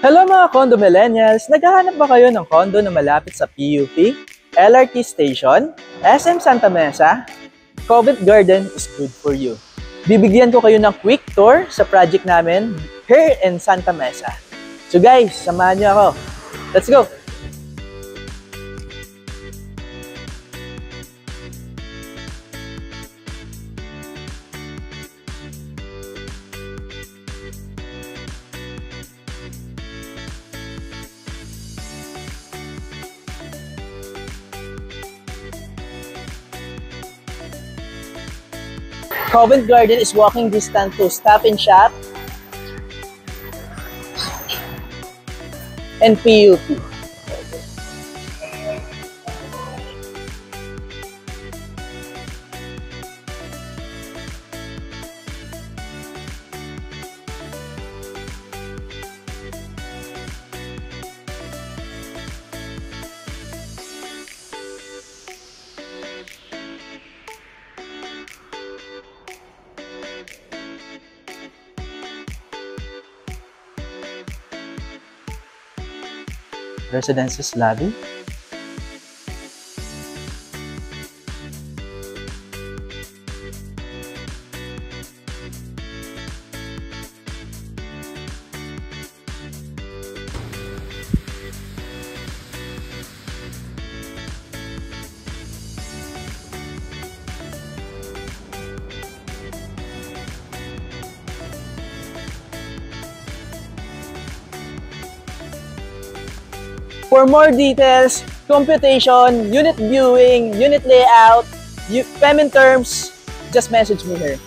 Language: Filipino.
Hello mga condo millennials! Naghahanap ba kayo ng condo na malapit sa PUP, LRT Station, SM Santa Mesa? Covent Garden is good for you. Bibigyan ko kayo ng quick tour sa project namin here in Santa Mesa. So guys, samahan niyo ako. Let's go! Covent Garden is walking distance to Stop and Shop and PUP. Residences lobby. For more details, computation, unit viewing, unit layout, payment terms, just message me here.